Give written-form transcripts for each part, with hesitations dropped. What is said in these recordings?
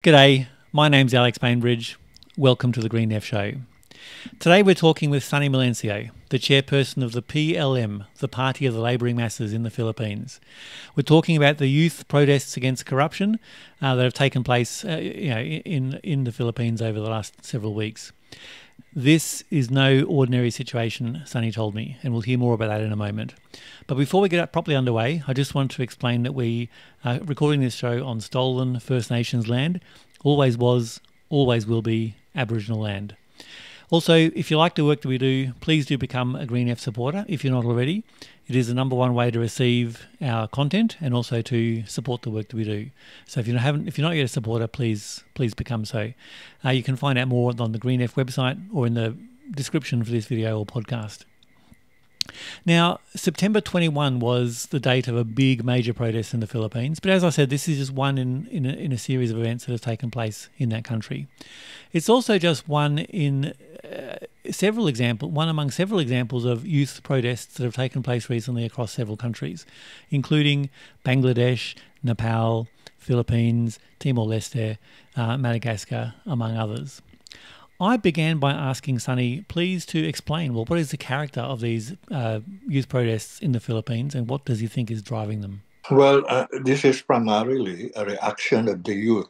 G'day, my name's Alex Bainbridge. Welcome to the Green F Show. Today we're talking with Sonny Melencio, the chairperson of the PLM, the Party of the Labouring Masses in the Philippines. We're talking about the youth protests against corruption that have taken place in the Philippines over the last several weeks. This is no ordinary situation, Sonny told me, and we'll hear more about that in a moment. But before we get properly underway, I just want to explain that we are recording this show on stolen First Nations land. Always was, always will be Aboriginal land. Also, if you like the work that we do, please do become a Green F supporter if you're not already. It is the number one way to receive our content and also to support the work that we do. So if you're not yet a supporter, please become so. You can find out more on the Green F website or in the description for this video or podcast. Now, September 21 was the date of a big major protest in the Philippines, but as I said, this is just one in a series of events that have taken place in that country. It's also just one among several examples of youth protests that have taken place recently across several countries, including Bangladesh, Nepal, Philippines, Timor-Leste, Madagascar, among others. I began by asking Sonny, please, to explain, what is the character of these youth protests in the Philippines and what does he think is driving them? Well, this is primarily a reaction of the youth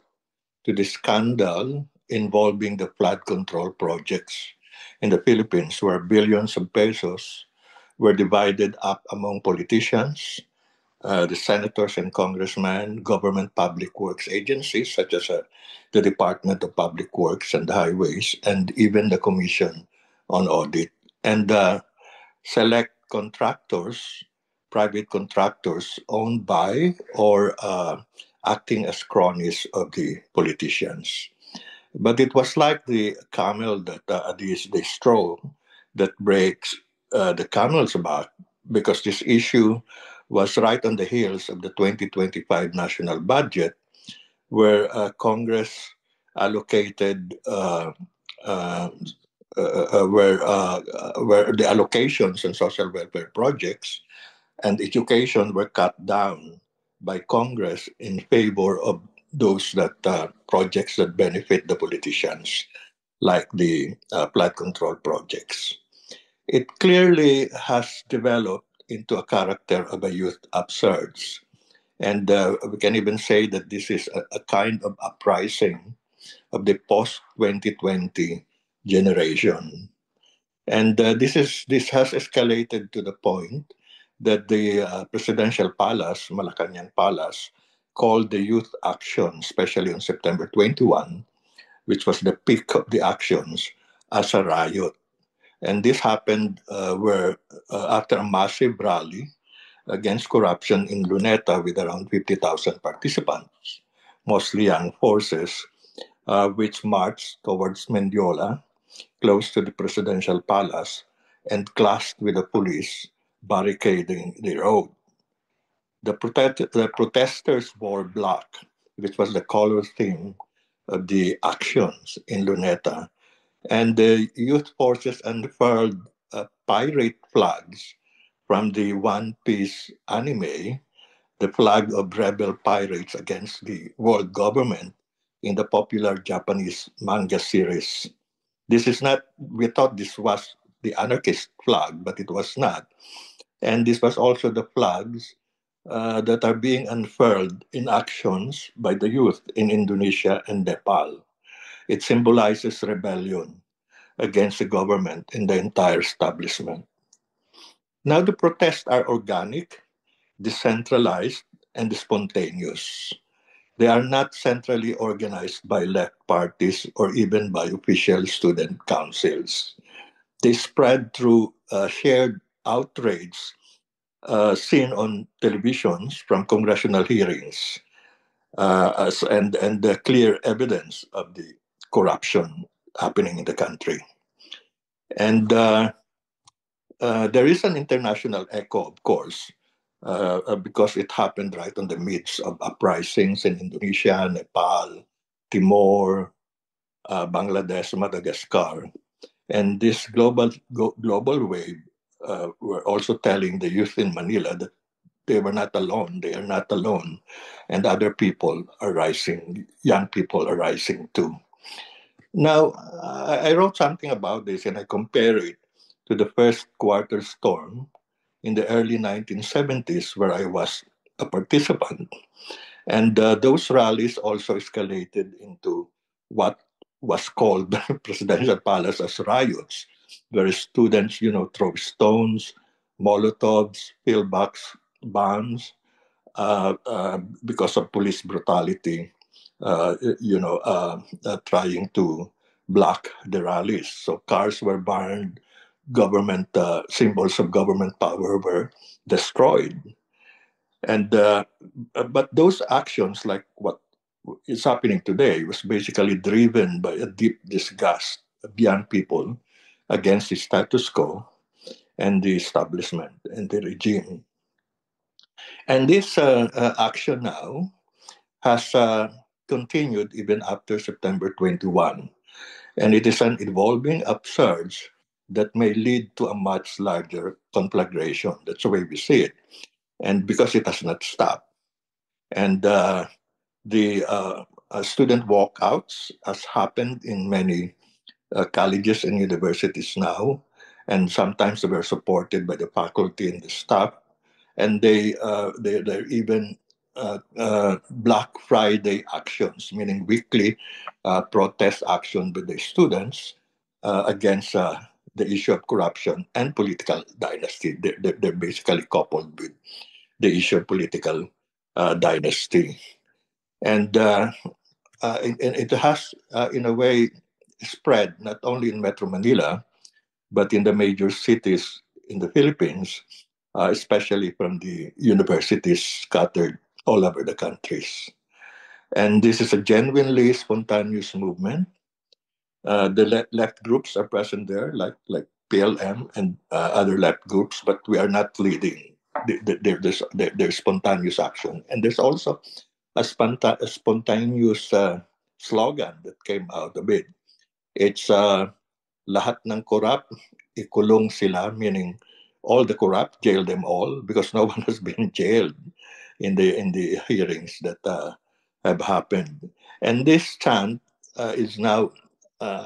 to the scandal involving the flood control projects in the Philippines, where billions of pesos were divided up among politicians, the senators and congressmen, government public works agencies such as the Department of Public Works and Highways, and even the Commission on Audit, and select contractors, private contractors owned by or acting as cronies of the politicians. But it was like the camel that the straw that breaks the camel's back, because this issue was right on the heels of the 2025 national budget, where Congress allocated where the allocations on social welfare projects and education were cut down by Congress in favor of those projects that benefit the politicians, like the flood control projects. It clearly has developed into a character of a youth upsurge. And we can even say that this is a kind of uprising of the post 2020 generation. And this has escalated to the point that the presidential palace, Malacanang Palace, called the youth action, especially on September 21, which was the peak of the actions, as a riot. And this happened after a massive rally against corruption in Luneta with around 50,000 participants, mostly young forces, which marched towards Mendiola, close to the presidential palace, and clashed with the police, barricading the road. The protesters wore black, which was the color theme of the actions in Luneta, and the youth forces unfurled pirate flags from the One Piece anime, the flag of rebel pirates against the world government in the popular Japanese manga series. This is not, we thought this was the anarchist flag, but it was not. And this was also the flags that are being unfurled in actions by the youth in Indonesia and Nepal. It symbolizes rebellion against the government and the entire establishment. Now, the protests are organic, decentralized, and spontaneous. They are not centrally organized by left parties or even by official student councils. They spread through shared outrage seen on televisions from congressional hearings and the clear evidence of the corruption happening in the country. And there is an international echo, of course, because it happened right on the midst of uprisings in Indonesia, Nepal, Timor, Bangladesh, Madagascar. And this global wave were also telling the youth in Manila that they were not alone. They are not alone, and other people are rising. Young people are rising too. Now, I wrote something about this, and I compare it to the first quarter storm in the early 1970s, where I was a participant. And those rallies also escalated into what was called Presidential Palace as riots, where students, throw stones, molotovs, pillbox bombs, because of police brutality, trying to block the rallies. So cars were burned, government symbols of government power were destroyed. And but those actions, like what is happening today, was basically driven by a deep disgust of young people against the status quo and the establishment and the regime. And this action now has continued even after September 21. And it is an evolving upsurge that may lead to a much larger conflagration. That's the way we see it. And because it has not stopped. And the student walkouts has happened in many colleges and universities now. And sometimes they were supported by the faculty and the staff, and they're even Black Friday actions, meaning weekly protest action with the students against the issue of corruption and political dynasty. They're basically coupled with the issue of political dynasty, and it has, in a way, spread not only in Metro Manila but in the major cities in the Philippines, especially from the universities scattered all over the countries. And this is a genuinely spontaneous movement. The left groups are present there, like PLM and other left groups, but we are not leading. There's spontaneous action, and there's also a spontaneous slogan that came out of it. It's lahat ng corrupt, ikulong sila, meaning all the corrupt, jail them all, because no one has been jailed in the hearings that have happened. And this chant is now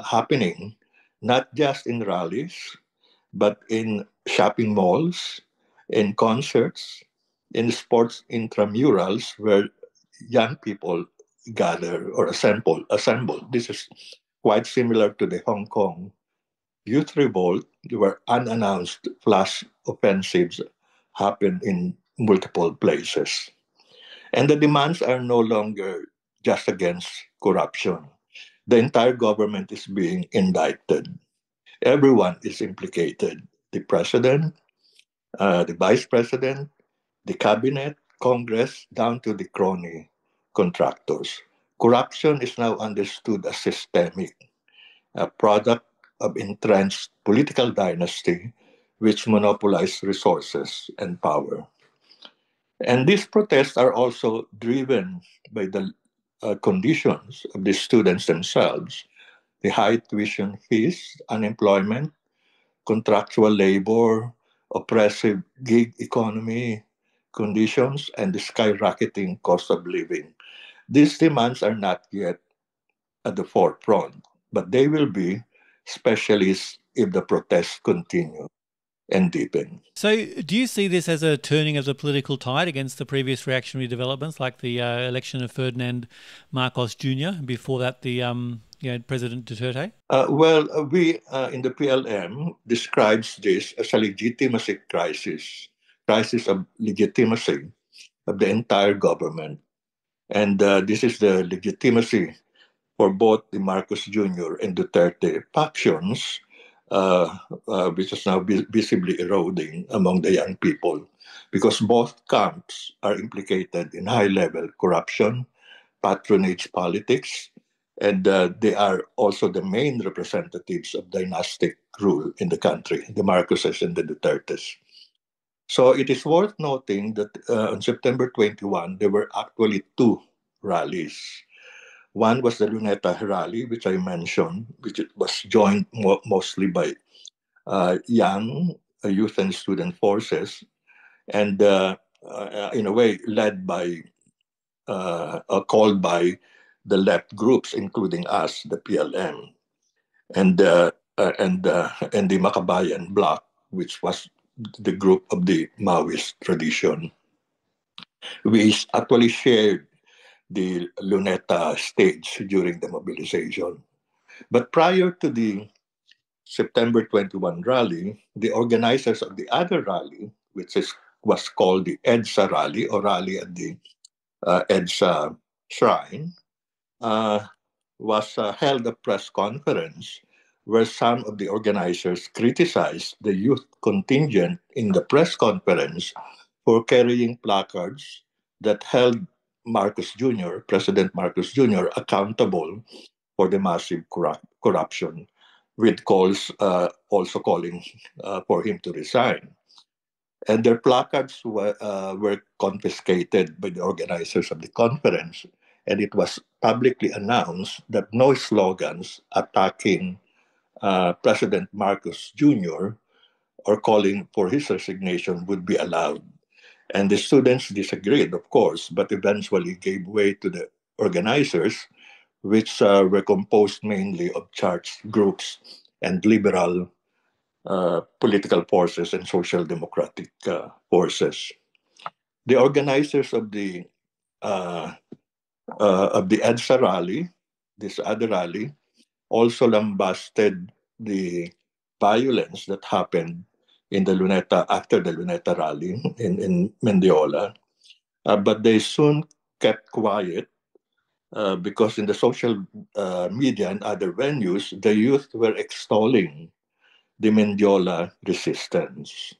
happening not just in rallies, but in shopping malls, in concerts, in sports intramurals, where young people gather or assemble. This is quite similar to the Hong Kong youth revolt, where unannounced flash offensives happen in multiple places. And the demands are no longer just against corruption. The entire government is being indicted. Everyone is implicated: the president, the vice president, the cabinet, Congress, down to the crony contractors. Corruption is now understood as systemic, a product of entrenched political dynasty which monopolize resources and power. And these protests are also driven by the conditions of the students themselves: the high tuition fees, unemployment, contractual labor, oppressive gig economy conditions, and the skyrocketing cost of living. These demands are not yet at the forefront, but they will be, especially if the protests continue and deepen. So, do you see this as a turning of the political tide against the previous reactionary developments, like the election of Ferdinand Marcos Jr., before that, the President Duterte? We in the PLM describes this as a legitimacy crisis of legitimacy of the entire government. And this is the legitimacy for both the Marcos Jr. and Duterte factions, which is now visibly eroding among the young people, because both camps are implicated in high level corruption, patronage politics, and they are also the main representatives of dynastic rule in the country, the Marcoses and the Dutertes. So it is worth noting that on September 21, there were actually two rallies. One was the Luneta rally, which I mentioned, which was joined mostly by young youth and student forces. And in a way, led by, called by the left groups, including us, the PLM, and and the Makabayan Bloc, which was the group of the Maoist tradition. We actually shared the Luneta stage during the mobilization. But prior to the September 21 rally, the organizers of the other rally, was called the EDSA rally, or rally at the EDSA shrine, uh, was held a press conference where some of the organizers criticized the youth contingent in the press conference for carrying placards that held Marcos Jr., President Marcos Jr., accountable for the massive corruption, with calls also calling for him to resign. And their placards were confiscated by the organizers of the conference. And it was publicly announced that no slogans attacking President Marcos Jr. or calling for his resignation would be allowed. And the students disagreed, of course, but eventually gave way to the organizers, which were composed mainly of church groups and liberal political forces and social democratic forces. The organizers uh, of the EDSA rally, this other rally, also lambasted the violence that happened in the Luneta after the Luneta rally in Mendiola. But they soon kept quiet because in the social media and other venues, the youth were extolling the Mendiola resistance.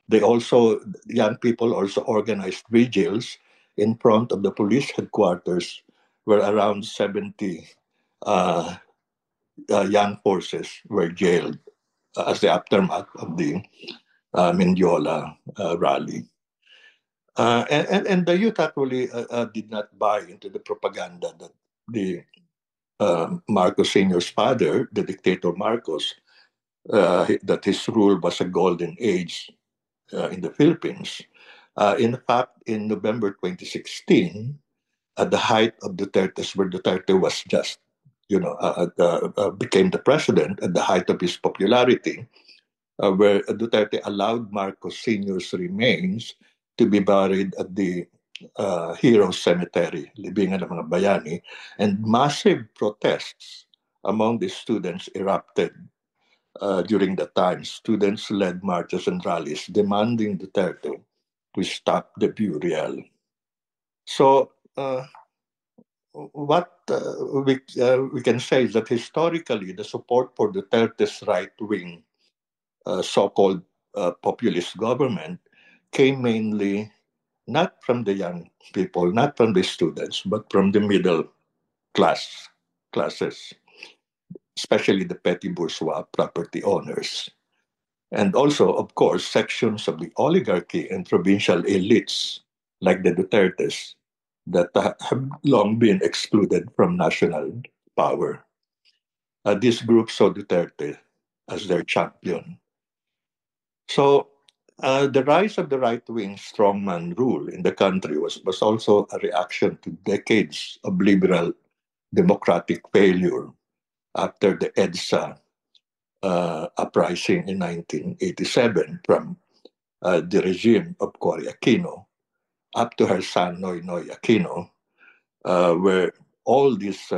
Young people also organized vigils in front of the police headquarters, where around 70 uh, young forces were jailed as the aftermath of the Mendiola rally. And the youth actually did not buy into the propaganda that the Marcos Sr.'s father, the dictator Marcos, that his rule was a golden age in the Philippines. In fact, in November 2016, at the height of Duterte's, where Duterte was just, became the president at the height of his popularity, where Duterte allowed Marcos Sr.'s remains to be buried at the Heroes Cemetery, Libingan ng mga Bayani, and massive protests among the students erupted during that time. Students led marches and rallies demanding Duterte to stop the burial. So, what we can say is that historically, the support for Duterte's right wing so-called populist government came mainly not from the young people, not from the students, but from the middle classes, especially the petty bourgeois property owners. And also, of course, sections of the oligarchy and provincial elites, like the Dutertes, that have long been excluded from national power. This group saw Duterte as their champion. So the rise of the right-wing strongman rule in the country was also a reaction to decades of liberal democratic failure after the EDSA uprising in 1987 from the regime of Cory Aquino up to her son Noynoy Aquino, where all these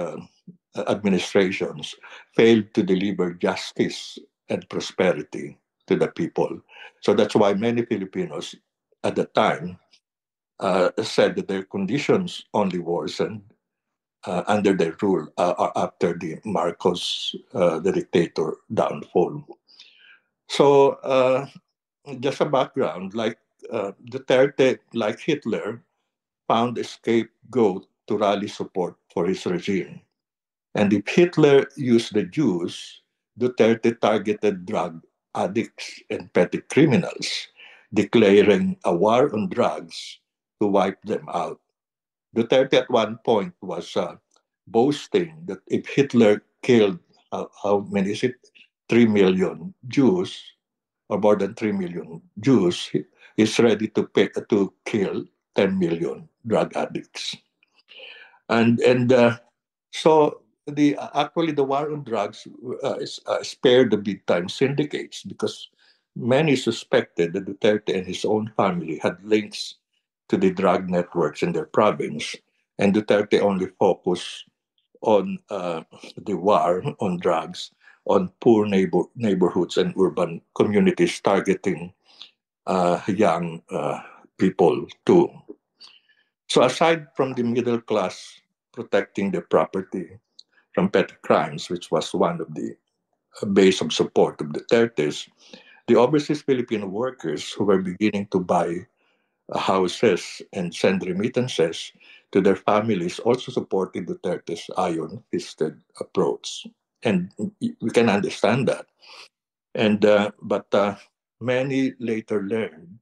administrations failed to deliver justice and prosperity to the people. So that's why many Filipinos at the time said that their conditions only worsened under their rule after the Marcos, the dictator, downfall. So, just a background, like Duterte, like Hitler, found a scapegoat to rally support for his regime. And if Hitler used the Jews, Duterte targeted drug addicts and petty criminals, declaring a war on drugs to wipe them out. Duterte at one point was boasting that if Hitler killed, how many is it? 3 million Jews, or more than 3 million Jews, is ready to kill 10 million drug addicts. And so the war on drugs spared the big time syndicates because many suspected that Duterte and his own family had links to the drug networks in their province, and Duterte only focused on the war on drugs on poor neighborhoods and urban communities, targeting young people too. So aside from the middle class protecting their property from petty crimes, which was one of the base of support of the Duterte's, the overseas Filipino workers who were beginning to buy houses and send remittances to their families also supported Duterte's iron-fisted approach. And we can understand that. But many later learned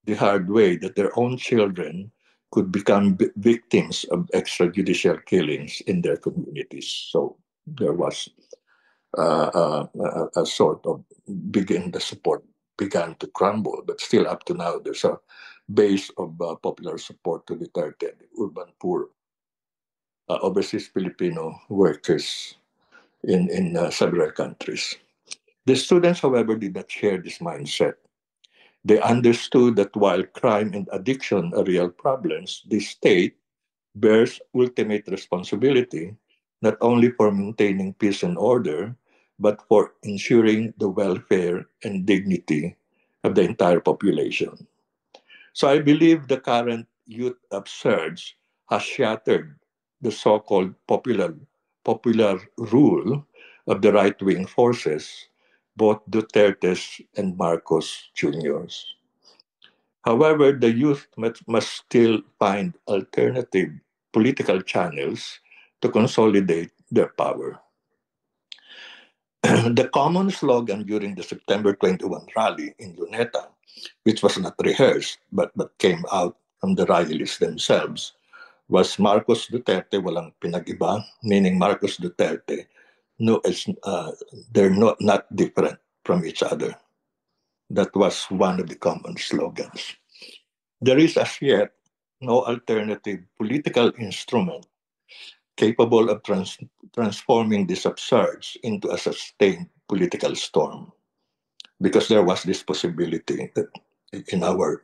the hard way that their own children could become victims of extrajudicial killings in their communities. So there was a sort of the support began to crumble, but still up to now, there's a base of popular support to Duterte, the urban poor, overseas Filipino workers in several countries. The students, however, did not share this mindset. They understood that while crime and addiction are real problems, the state bears ultimate responsibility not only for maintaining peace and order, but for ensuring the welfare and dignity of the entire population. So I believe the current youth upsurge has shattered the so-called popular rule of the right-wing forces, both Duterte's and Marcos Jr.'s. However, the youth must still find alternative political channels to consolidate their power. The common slogan during the September 21 rally in Luneta, which was not rehearsed but came out from the rallies themselves, was Marcos Duterte walang pinag-iba, meaning Marcos Duterte, no, they're not different from each other. That was one of the common slogans. There is as yet no alternative political instrument capable of transforming this upsurge into a sustained political storm, because there was this possibility that in our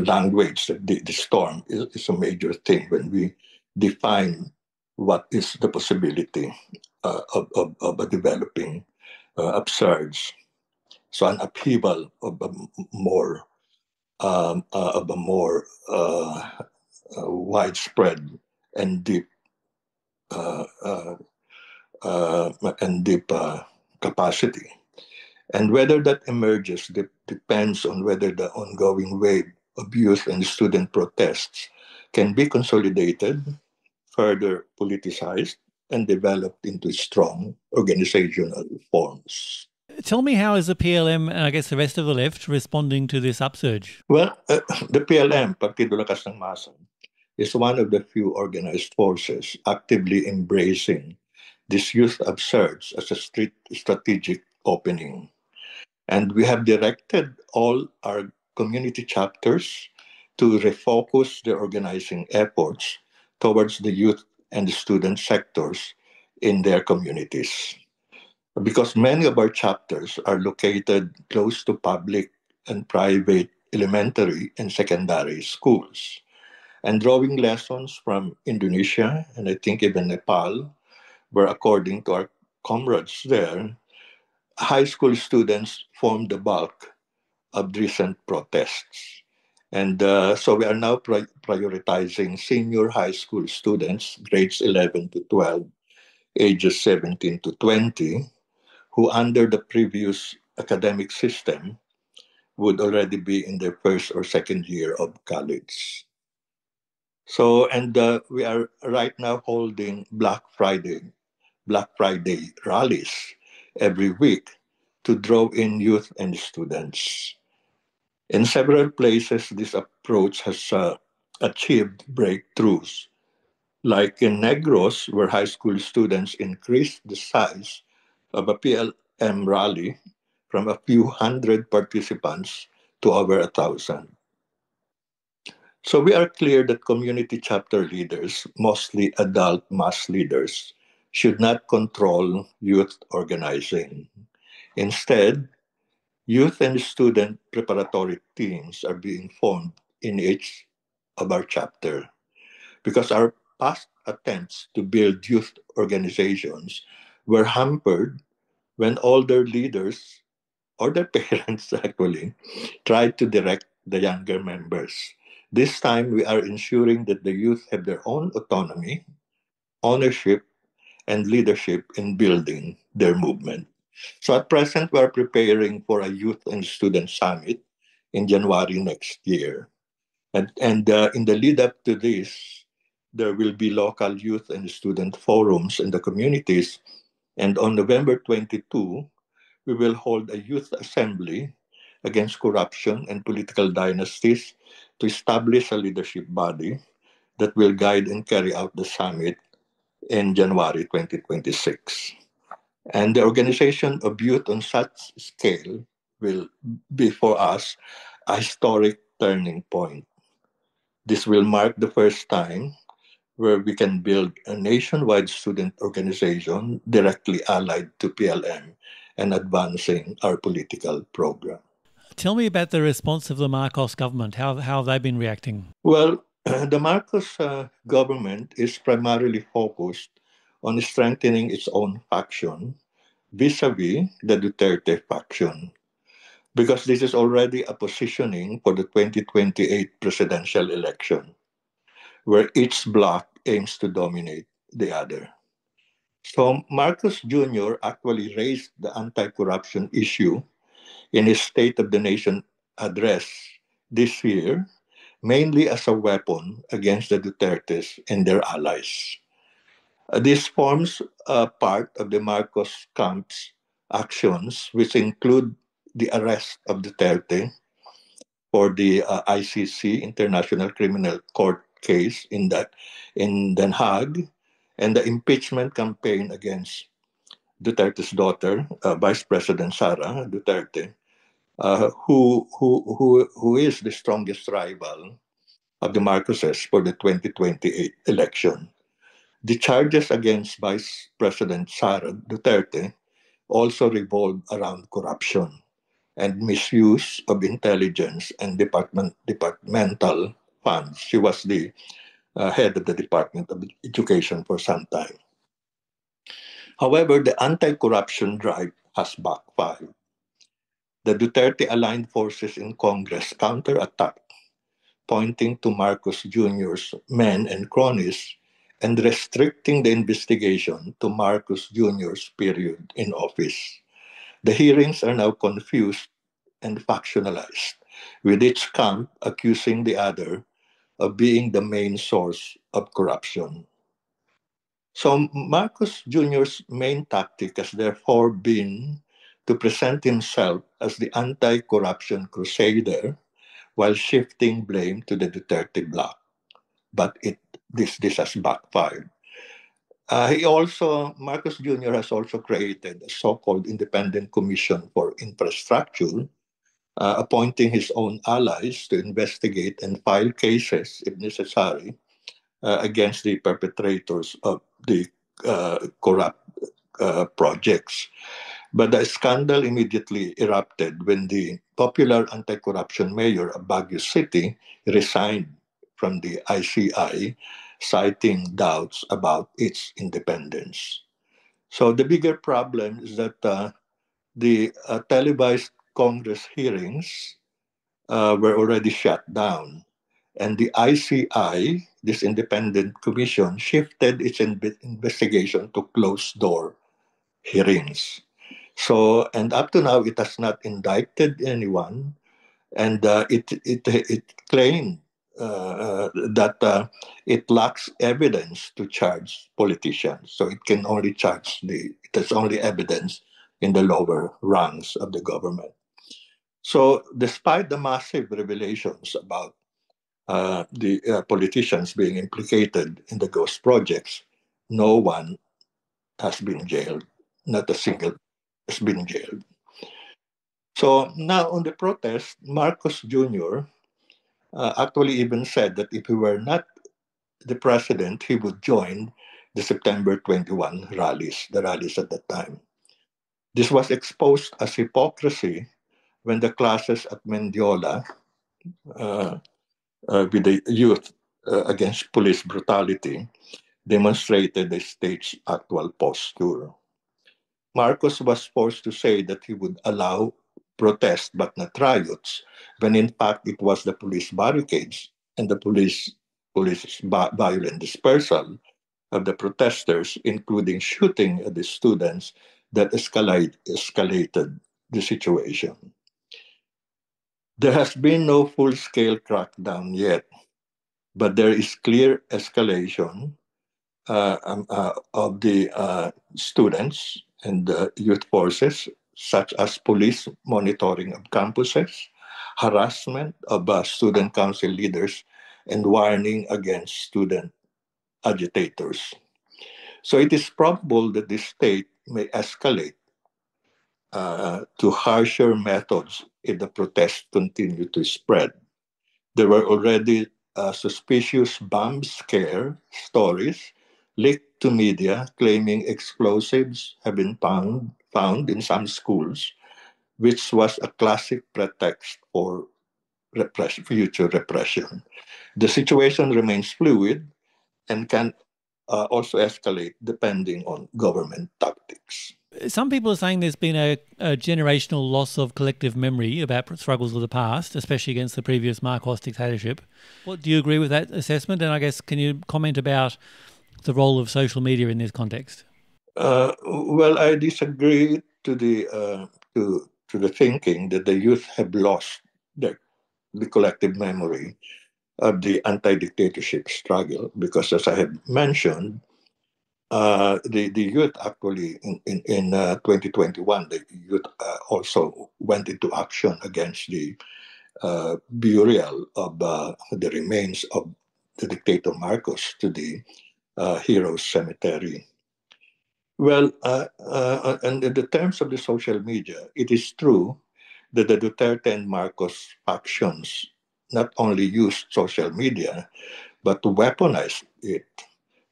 language, that the storm is a major thing when we define what is the possibility of a developing upsurge. So an upheaval of a more widespread and deep uh, uh, capacity. And whether that emerges depends on whether the ongoing wave of youth and student protests can be consolidated, further politicized, and developed into strong organizational forms. Tell me, how is the PLM and I guess the rest of the left responding to this upsurge? Well, the PLM, Partido Lakas ng Masa, is one of the few organized forces actively embracing this youth upsurge as a strategic opening. And we have directed all our community chapters to refocus their organizing efforts towards the youth and the student sectors in their communities. Because many of our chapters are located close to public and private elementary and secondary schools. And drawing lessons from Indonesia and I think even Nepal, where according to our comrades there, high school students formed the bulk of recent protests. And so we are now prioritizing senior high school students, grades 11 to 12, ages 17 to 20, who under the previous academic system would already be in their first or second year of college. So, and we are right now holding Black Friday rallies every week to draw in youth and students. In several places, this approach has achieved breakthroughs, like in Negros, where high school students increased the size of a PLM rally from a few hundred participants to over 1,000. So we are clear that community chapter leaders, mostly adult mass leaders, should not control youth organizing. Instead, youth and student preparatory teams are being formed in each of our chapter because our past attempts to build youth organizations were hampered when older leaders or their parents actually tried to direct the younger members. This time, we are ensuring that the youth have their own autonomy, ownership, and leadership in building their movement. So at present, we are preparing for a youth and student summit in January next year. And in the lead up to this, there will be local youth and student forums in the communities. And on November 22, we will hold a youth assembly against corruption and political dynasties to establish a leadership body that will guide and carry out the summit in January 2026. And the organization of youth on such scale will be for us a historic turning point. This will mark the first time where we can build a nationwide student organization directly allied to PLM and advancing our political program. Tell me about the response of the Marcos government. How have they been reacting? Well, the Marcos government is primarily focused on strengthening its own faction vis-a-vis the Duterte faction, because this is already a positioning for the 2028 presidential election, where each bloc aims to dominate the other. So Marcos Jr. actually raised the anti-corruption issue in his State of the Nation address this year, mainly as a weapon against the Dutertes and their allies. This forms part of the Marcos camp's actions, which include the arrest of Duterte for the ICC, International Criminal Court case in Den Haag, and the impeachment campaign against Duterte's daughter, Vice President Sara Duterte, who is the strongest rival of the Marcoses for the 2028 election. The charges against Vice President Sara Duterte also revolve around corruption and misuse of intelligence and departmental funds. She was the head of the Department of Education for some time. However, the anti-corruption drive has backfired. The Duterte-aligned forces in Congress counterattacked, pointing to Marcos Jr.'s men and cronies and restricting the investigation to Marcos Jr.'s period in office. The hearings are now confused and factionalized, with each camp accusing the other of being the main source of corruption. So Marcos Jr.'s main tactic has therefore been to present himself as the anti-corruption crusader while shifting blame to the Duterte bloc. But this has backfired. Marcos Jr. has also created a so-called independent commission for infrastructure, appointing his own allies to investigate and file cases, if necessary, against the perpetrators of the corrupt projects. But the scandal immediately erupted when the popular anti-corruption mayor of Baguio City resigned from the ICI, citing doubts about its independence. So the bigger problem is that the televised Congress hearings were already shut down. And the ICI, this independent commission, shifted its investigation to closed door hearings. So, and up to now, it has not indicted anyone, and it claimed that it lacks evidence to charge politicians. So it can only it has only evidence in the lower ranks of the government. So, despite the massive revelations about the politicians being implicated in the ghost projects, no one has been jailed. Not a single has been jailed. So now on the protest, Marcos Jr. Actually even said that if he were not the president, he would join the September 21 rallies, the rallies at that time. This was exposed as hypocrisy when the classes at Mendiola, uh, with the youth against police brutality, demonstrated the state's actual posture. Marcos was forced to say that he would allow protest but not riots, when in fact it was the police barricades and the police violent dispersal of the protesters, including shooting at the students, that escalated the situation. There has been no full-scale crackdown yet, but there is clear escalation of the students and the youth forces, such as police monitoring of campuses, harassment of student council leaders, and warning against student agitators. So it is probable that the state may escalate to harsher methods if the protests continue to spread. There were already suspicious bomb scare stories leaked to media claiming explosives have been found in some schools, which was a classic pretext for future repression. The situation remains fluid and can also escalate depending on government tactics. Some people are saying there's been a generational loss of collective memory about struggles of the past, especially against the previous Marcos dictatorship. What, do you agree with that assessment? And I guess, can you comment about the role of social media in this context? Well, I disagree to the thinking that the youth have lost the collective memory of the anti-dictatorship struggle, because as I have mentioned, the youth actually in 2021, the youth also went into action against the burial of the remains of the dictator Marcos to the Heroes Cemetery. Well, and in the terms of the social media, it is true that the Duterte and Marcos factions not only used social media, but weaponized it,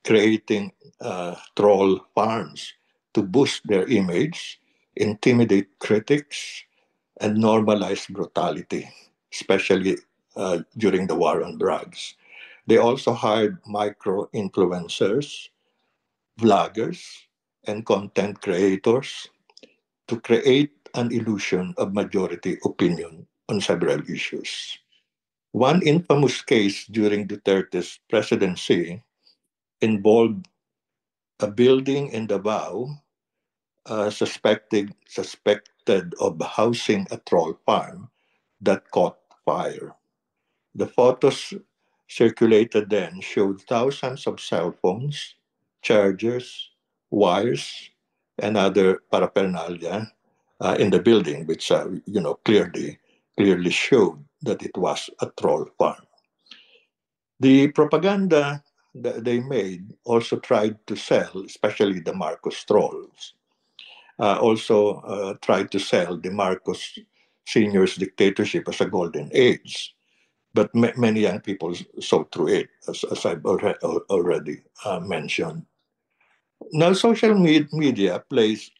creating troll farms to boost their image, intimidate critics, and normalize brutality, especially during the war on drugs. They also hired micro influencers, vloggers, and content creators to create an illusion of majority opinion on several issues. One infamous case during Duterte's presidency involved a building in Davao suspected of housing a troll farm that caught fire. The photos circulated then showed thousands of cell phones, chargers, wires, and other paraphernalia in the building, which clearly showed that it was a troll farm. The propaganda that they made also tried to sell, especially the Marcos trolls, also tried to sell the Marcos Senior's dictatorship as a golden age. But many young people saw through it, as I've already mentioned. Now, social media plays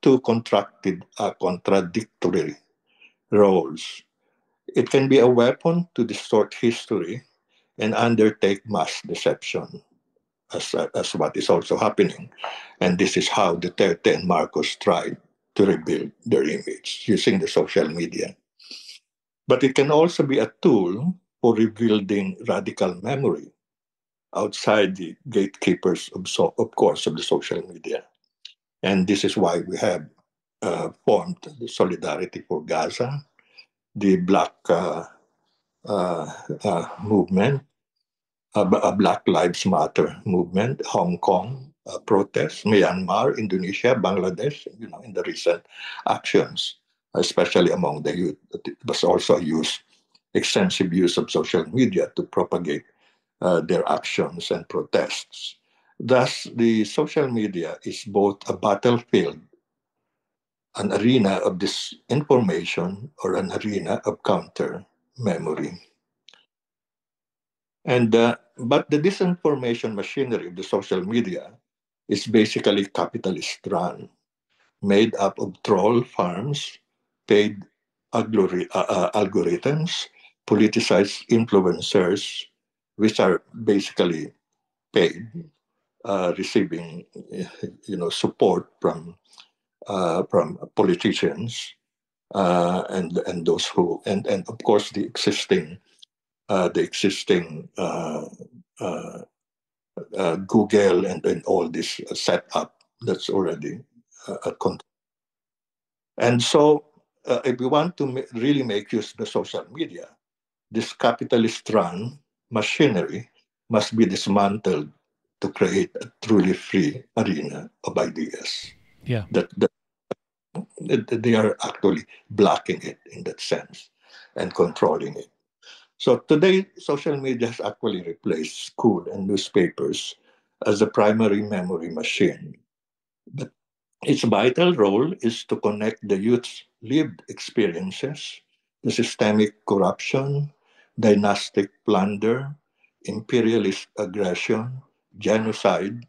two contradictory roles. It can be a weapon to distort history and undertake mass deception, as what is also happening. And this is how Duterte and Marcos tried to rebuild their image using the social media. But it can also be a tool for rebuilding radical memory outside the gatekeepers, of course, of the social media. And this is why we have formed the Solidarity for Gaza, the Black movement, a Black Lives Matter movement, Hong Kong protests, Myanmar, Indonesia, Bangladesh, in the recent actions, especially among the youth. It was also used extensive use of social media to propagate their actions and protests. Thus, the social media is both a battlefield an arena of disinformation or an arena of counter memory. And but the disinformation machinery of the social media is basically capitalist run, made up of troll farms, paid algorithms, politicized influencers, which are basically paid, receiving support from politicians and those who and of course the existing Google and all this setup that's already and so if we want to really make use of the social media, this capitalist run machinery must be dismantled to create a truly free arena of ideas. Yeah. That they are actually blocking it in that sense and controlling it. So today, social media has actually replaced school and newspapers as the primary memory machine. But its vital role is to connect the youth's lived experiences, the systemic corruption, dynastic plunder, imperialist aggression, genocide,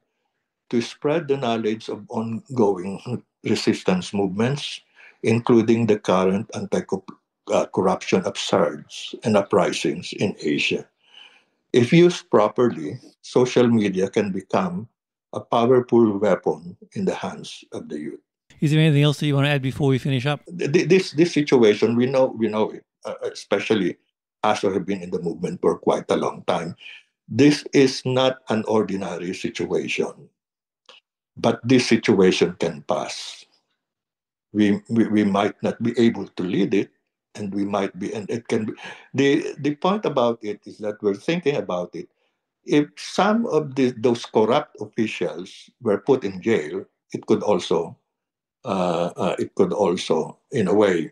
to spread the knowledge of ongoing resistance movements, including the current anti-corruption upsurge and uprisings in Asia. If used properly, social media can become a powerful weapon in the hands of the youth. Is there anything else that you want to add before we finish up? This situation, we know it, especially as we have been in the movement for quite a long time. This is not an ordinary situation, but this situation can pass. We might not be able to lead it, and we might be, and it can be. The point about it is that we're thinking about it. If some of those corrupt officials were put in jail, it could also, in a way,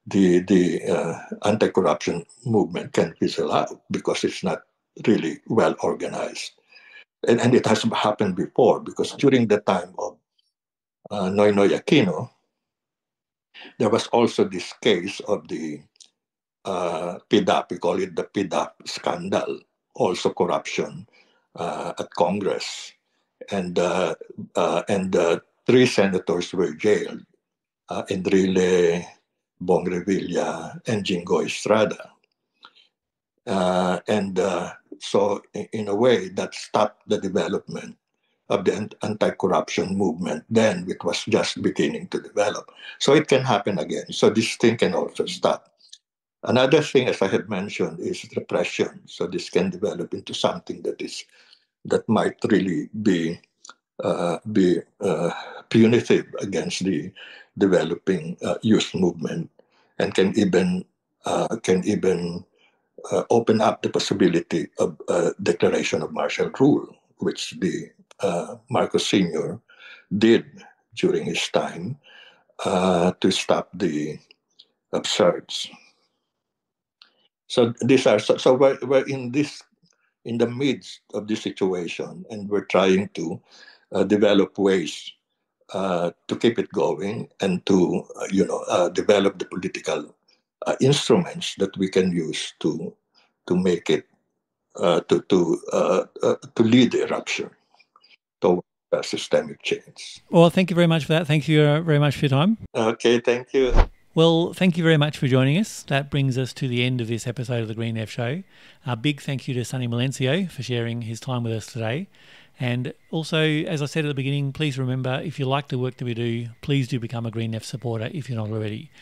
the anti-corruption movement can fizzle out because it's not really well organized. And it has happened before because during the time of Noynoy Aquino, there was also this case of the PDAP, we call it the PDAP scandal, also corruption at Congress. And three senators were jailed, Enrile, Bong Revilla, and Jingo Estrada. So in a way, that stopped the development of the anti-corruption movement. Then it was just beginning to develop. So it can happen again. So this thing can also stop. Another thing, as I had mentioned, is repression. So this can develop into something that might really be punitive against the developing youth movement, and can even open up the possibility of a declaration of martial rule, which the Marcos Sr. did during his time to stop the upsurge. So these are so we're in the midst of this situation, and we're trying to develop ways to keep it going and to develop the political instruments that we can use to make it to lead the eruption toward systemic change. Well, thank you very much for that. Thank you very much for your time. Okay, thank you. Well, thank you very much for joining us. That brings us to the end of this episode of the Green F Show. A big thank you to Sonny Melencio for sharing his time with us today. And also, as I said at the beginning, please remember, if you like the work that we do, please do become a Green F supporter if you're not already.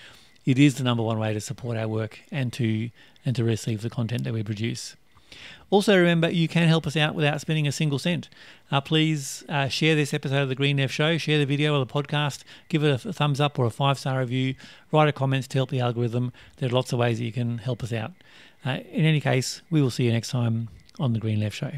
It is the number one way to support our work and to receive the content that we produce. Also remember, you can help us out without spending a single cent. Please share this episode of the Green F Show, share the video or the podcast, give it a thumbs up or a 5-star review, write a comment to help the algorithm. There are lots of ways that you can help us out. In any case, we will see you next time on the Green F Show.